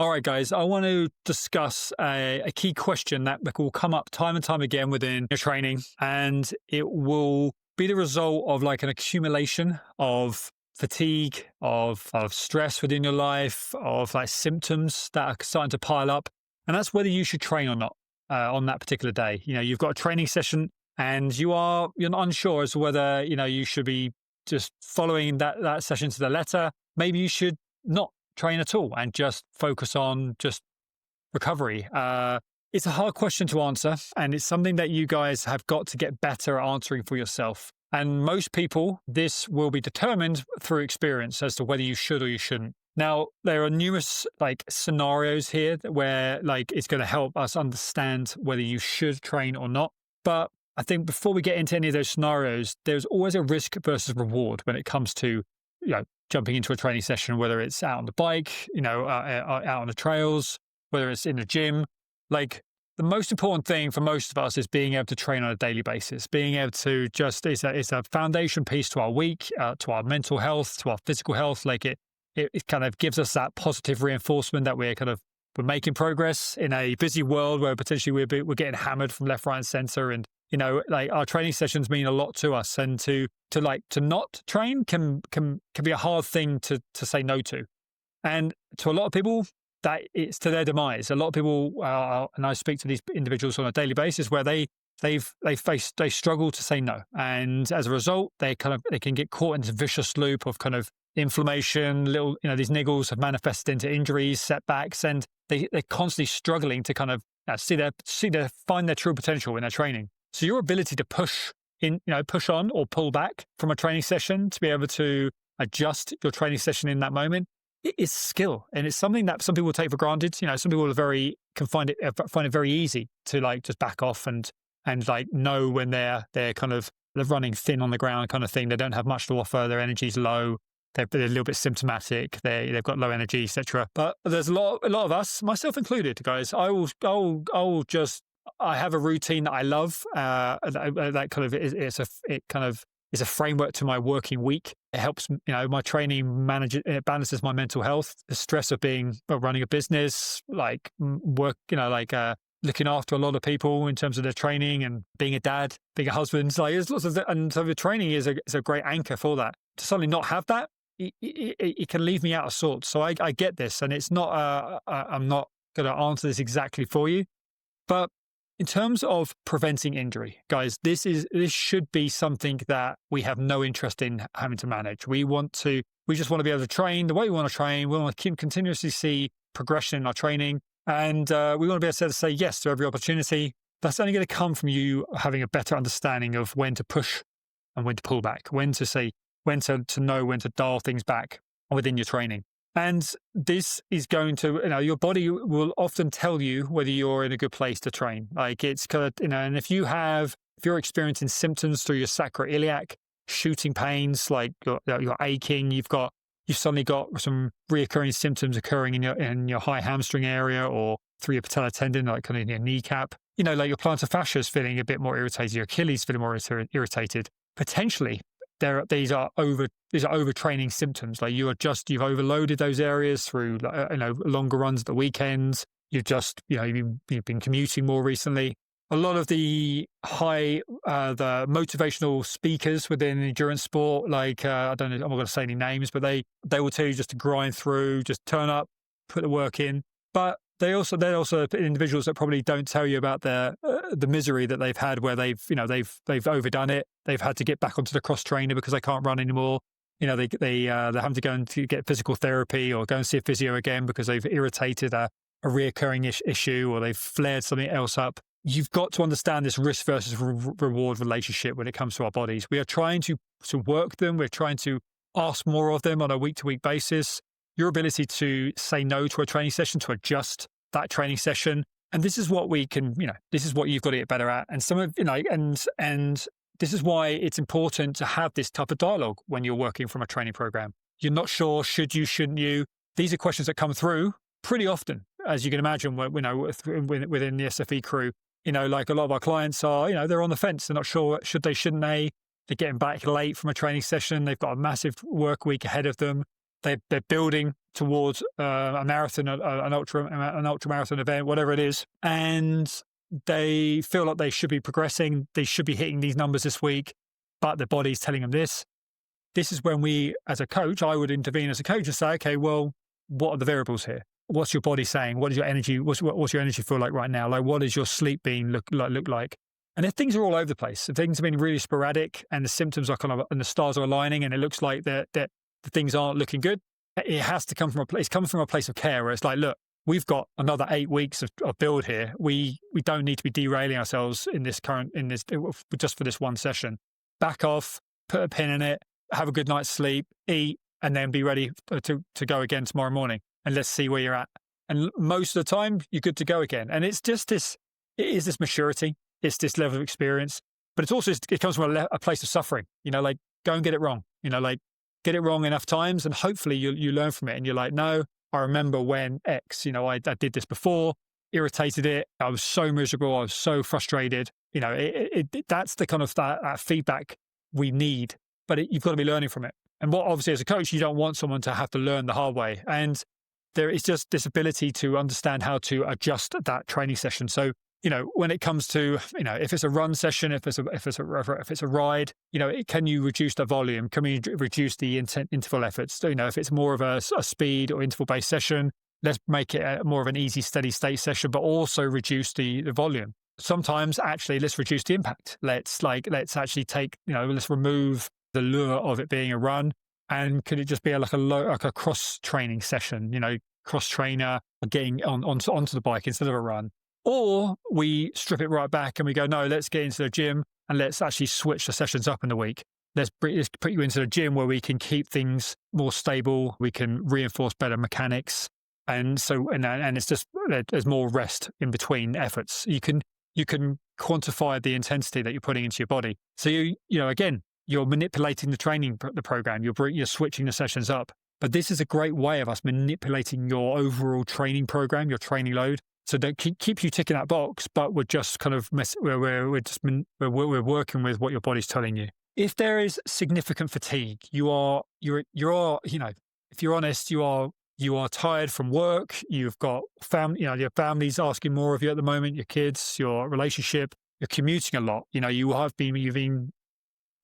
All right, guys, I want to discuss a key question that will come up time and time again within your training, and it will be the result of like an accumulation of fatigue, of stress within your life, of like symptoms that are starting to pile up. And that's whether you should train or not on that particular day. You've got a training session and you're not unsure as to whether, you should be just following that session to the letter. Maybe you should not train at all and just focus on just recovery. It's a hard question to answer, and it's something that you guys have got to get better at answering for yourself. And most people, this will be determined through experience as to whether you should or you shouldn't. Now, there are numerous scenarios here where it's going to help us understand whether you should train or not. But I think before we get into any of those scenarios, there's always a risk versus reward when it comes to jumping into a training session, whether it's out on the bike, out on the trails, whether it's in the gym. The most important thing for most of us is being able to train on a daily basis, being able to it's a foundation piece to our week, to our mental health, to our physical health. It kind of gives us that positive reinforcement that we're making progress in a busy world where potentially we're getting hammered from left, right, and center. And our training sessions mean a lot to us, and to not train can be a hard thing to say no to. And to a lot of people, that it's to their demise. A lot of people, and I speak to these individuals on a daily basis, where they struggle to say no, and as a result, they can get caught in this vicious loop of kind of inflammation. These niggles have manifested into injuries, setbacks, and they're constantly struggling to kind of find their true potential in their training. So your ability to push on or pull back from a training session, to be able to adjust your training session in that moment, it is skill, and it's something that some people take for granted. Some people find it very easy to just back off and know when they're running thin on the ground kind of thing. They don't have much to offer. Their energy's low. They're a little bit symptomatic. They've got low energy, etc. But there's a lot of us, myself included, guys. I have a routine that I love. It's a framework to my working week. It helps, my training it balances my mental health, the stress of running a business, looking after a lot of people in terms of their training, and being a dad, being a husband. There's lots of, and so the training is a great anchor for that. To suddenly not have that, it can leave me out of sorts. So I get this, and it's not, I'm not going to answer this exactly for you, but in terms of preventing injury, guys, this should be something that we have no interest in having to manage. We just want to be able to train the way we want to train. We want to continuously see progression in our training, and we want to be able to say yes to every opportunity. That's only going to come from you having a better understanding of when to push and when to pull back, when to know when to dial things back within your training. And this is going to, your body will often tell you whether you're in a good place to train. And if you're experiencing symptoms through your sacroiliac, shooting pains, you're aching, you've suddenly got some reoccurring symptoms occurring in your high hamstring area, or through your patellar tendon, in your kneecap, your plantar fascia is feeling a bit more irritated, your Achilles feeling more irritated. Potentially, these are overtraining symptoms. You've overloaded those areas through longer runs at the weekends. You've been commuting more recently. A lot of the the motivational speakers within endurance sport, I don't know, I'm not going to say any names, but they will tell you just to grind through, just turn up, put the work in. But they're also individuals that probably don't tell you about the misery that they've had, where they've overdone it. They've had to get back onto the cross trainer because they can't run anymore. They're having to go and get physical therapy or go and see a physio again because they've irritated a reoccurring issue, or they've flared something else up. You've got to understand this risk versus reward relationship when it comes to our bodies. We are trying to work them. We're trying to ask more of them on a week-to-week basis. Your ability to say no to a training session, to adjust that training session. And this is what we can, this is what you've got to get better at. And and this is why it's important to have this type of dialogue when you're working from a training program. You're not sure, should you, shouldn't you? These are questions that come through pretty often, as you can imagine, within the SFE crew. A lot of our clients are, they're on the fence. They're not sure, should they, shouldn't they? They're getting back late from a training session. They've got a massive work week ahead of them. They're building towards a marathon, an ultra marathon event, whatever it is, and they feel like they should be progressing, they should be hitting these numbers this week, but their body's telling them this. This is when we, as a coach, I would intervene as a coach and say, okay, well, what are the variables here? What's your body saying? What is your energy? What's your energy feel like right now? Like, what is your sleep being look like? And if things are all over the place, if things have been really sporadic and the symptoms are kind of, and the stars are aligning and it looks like that the things aren't looking good, it has to come from a place of care where it's like, look, we've got another 8 weeks of build here. We don't need to be derailing ourselves just for this one session. Back off, put a pin in it, have a good night's sleep, eat, and then be ready to go again tomorrow morning. And let's see where you're at. And most of the time, you're good to go again. And it's just this, it is this maturity. It's this level of experience, but it's also, it comes from a place of suffering, like go and get it wrong, like get it wrong enough times and hopefully you learn from it. And you're like, no, I remember when X, I did this before, irritated it. I was so miserable. I was so frustrated. That's the kind of that feedback we need, but you've got to be learning from it. And what obviously as a coach, you don't want someone to have to learn the hard way. And there is just this ability to understand how to adjust that training session. So, when it comes to, if it's a run session, if it's a ride, can you reduce the volume? Can we reduce the interval efforts? If it's more of a speed or interval based session, let's make it more of an easy, steady state session, but also reduce the volume. Sometimes actually, let's reduce the impact. Let's actually take, let's remove the lure of it being a run. And could it just be like a cross training session, cross trainer getting onto the bike instead of a run? Or we strip it right back and we go, no, let's get into the gym and let's actually switch the sessions up in the week. Let's put you into the gym where we can keep things more stable. We can reinforce better mechanics. And it's just, there's more rest in between efforts. You can quantify the intensity that you're putting into your body. So again, you're manipulating the program. You're switching the sessions up. But this is a great way of us manipulating your overall training program, your training load. So don't keep you ticking that box, but we're just kind of we're working with what your body's telling you. If there is significant fatigue, you're if you're honest, you are tired from work. You've got family, your family's asking more of you at the moment. Your kids, your relationship, you're commuting a lot. You've been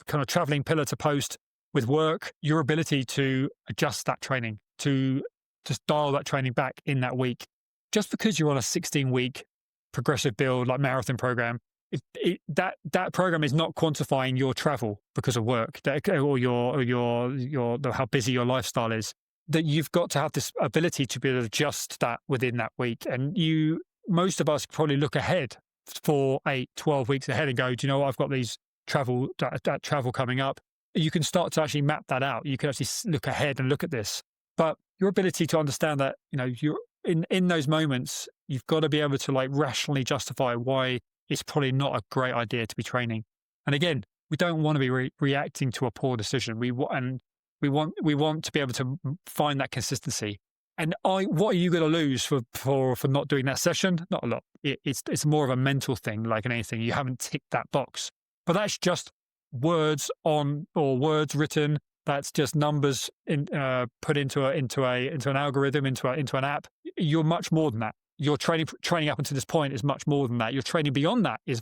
kind of traveling pillar to post with work. Your ability to adjust that training, to just dial that training back in that week. Just because you're on a 16-week progressive build like marathon program, that program is not quantifying your travel because of work or how busy your lifestyle is. That you've got to have this ability to be able to adjust that within that week. And most of us probably look ahead for 8, 12 weeks ahead and go, do you know what? I've got these travel coming up. You can start to actually map that out. You can actually look ahead and look at this. But your ability to understand that, you're in those moments, you've got to be able to rationally justify why it's probably not a great idea to be training. And again, we don't want to be reacting to a poor decision. We want to be able to find that consistency. And what are you going to lose for not doing that session? Not a lot. It's more of a mental thing, like in anything. You haven't ticked that box. But that's just words written. That's just numbers put into an algorithm, into an app. You're much more than that. Your training up until this point is much more than that. Your training beyond that is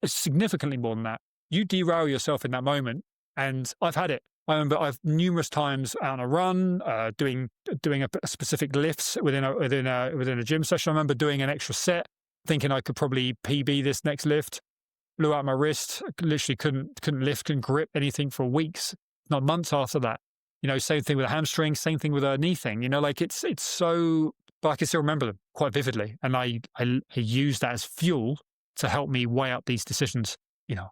significantly more than that. You derail yourself in that moment, and I've had it. I remember I've numerous times out on a run, doing a specific lifts within a gym session. I remember doing an extra set, thinking I could probably PB this next lift. Blew out my wrist. Literally couldn't lift, couldn't grip anything for weeks, not months after that. Same thing with a hamstring, same thing with a knee thing. It's so, but I can still remember them quite vividly, and I use that as fuel to help me weigh up these decisions.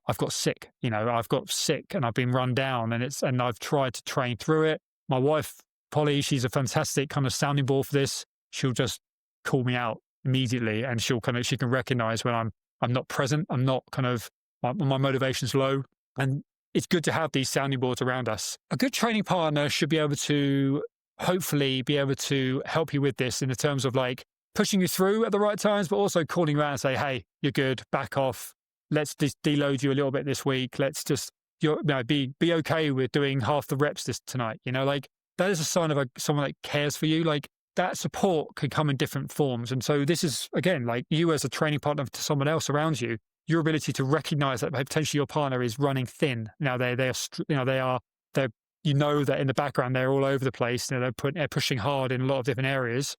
I've got sick. And I've been run down, and I've tried to train through it. My wife, Polly, she's a fantastic kind of sounding board for this. She'll just call me out immediately, and she can recognize when I'm not present. I'm not my motivation's low, and it's good to have these sounding boards around us. A good training partner should be able to hopefully be able to help you with this in the terms of pushing you through at the right times, but also calling you out and say, hey, you're good, back off. Let's just deload you a little bit this week. Let's just be okay with doing half the reps tonight. that is a sign of someone that cares for you. Like that support can come in different forms. And so this is, again, like you as a training partner to someone else around you, your ability to recognize that potentially your partner is running thin. Now they're that in the background, they're all over the place. They're pushing hard in a lot of different areas.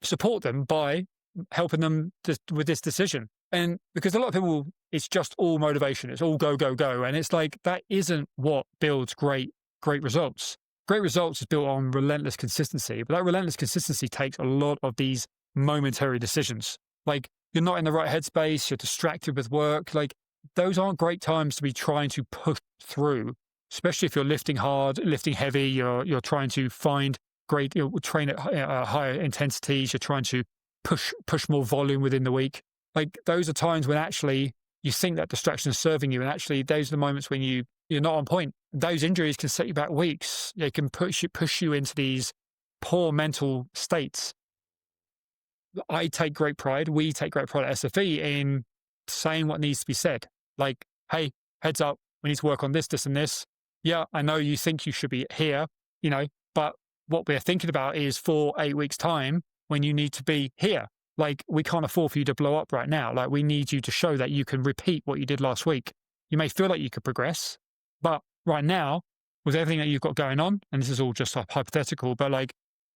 Support them by helping them with this decision. And because a lot of people, it's just all motivation. It's all go, go, go. And it's like, that isn't what builds great results. Great results is built on relentless consistency, but that relentless consistency takes a lot of these momentary decisions. Like you're not in the right headspace, you're distracted with work. Like those aren't great times to be trying to push through, especially if you're lifting hard, lifting heavy, you're trying to find great, train at higher intensities, you're trying to push more volume within the week. Like those are times when actually you think that distraction is serving you, and actually those are the moments when you're not on point. Those injuries can set you back weeks. They can push you into these poor mental states. We take great pride at SFE in saying what needs to be said. Like, hey, heads up, we need to work on this, this, and this. Yeah, I know you think you should be here, but what we're thinking about is 4-8 weeks time when you need to be here. Like, we can't afford for you to blow up right now. Like, we need you to show that you can repeat what you did last week. You may feel like you could progress, but right now, with everything that you've got going on, and this is all just hypothetical, but like,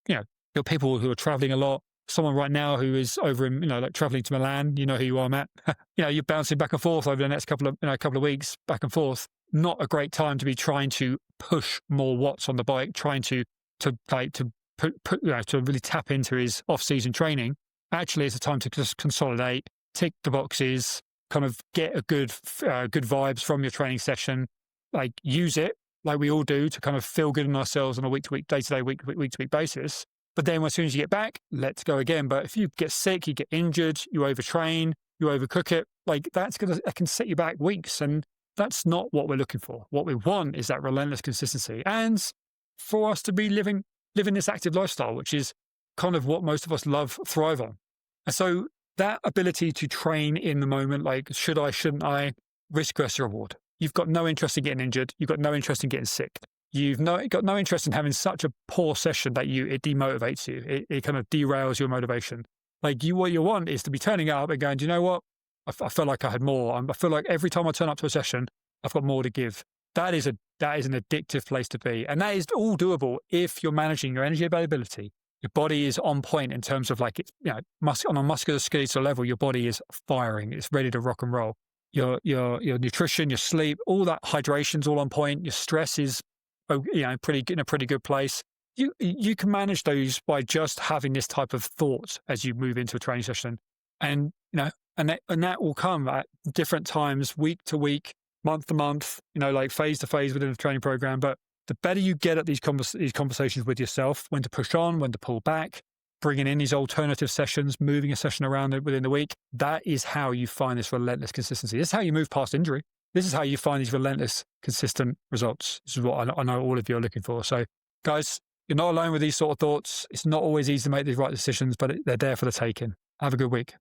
you're people who are traveling a lot. Someone right now who is over in, like traveling to Milan, you know who you are, Matt. You're bouncing back and forth over the next couple of weeks, back and forth. Not a great time to be trying to push more watts on the bike, trying to really tap into his off-season training. Actually, it's a time to just consolidate, tick the boxes, kind of get a good vibes from your training session, like use it like we all do to kind of feel good in ourselves on a week-to-week, day-to-day, week-to-week basis. But then as soon as you get back, let's go again. But if you get sick, you get injured, you overtrain, you overcook it, like that can set you back weeks. And that's not what we're looking for. What we want is that relentless consistency, and for us to be living this active lifestyle, which is kind of what most of us thrive on. And so that ability to train in the moment, like should I, shouldn't I, risk versus reward. You've got no interest in getting injured. You've got no interest in getting sick. You've got no interest in having such a poor session that it demotivates you. It kind of derails your motivation. Like what you want is to be turning up and going, do you know what? I feel like I had more. I feel like every time I turn up to a session, I've got more to give. That is an addictive place to be. And that is all doable if you're managing your energy availability. Your body is on point in terms of like, on a musculoskeletal level, your body is firing. It's ready to rock and roll. Your nutrition, your sleep, all that hydration's all on point. Your stress is in a pretty good place. You can manage those by just having this type of thought as you move into a training session, and that will come at different times, week to week, month to month, like phase to phase within the training program. But the better you get at these conversations with yourself, when to push on, when to pull back, bringing in these alternative sessions, moving a session around within the week, that is how you find this relentless consistency. This is how you move past injury. This is how you find these relentless, consistent results. This is what I know all of you are looking for. So, guys, you're not alone with these sort of thoughts. It's not always easy to make these right decisions, but they're there for the taking. Have a good week.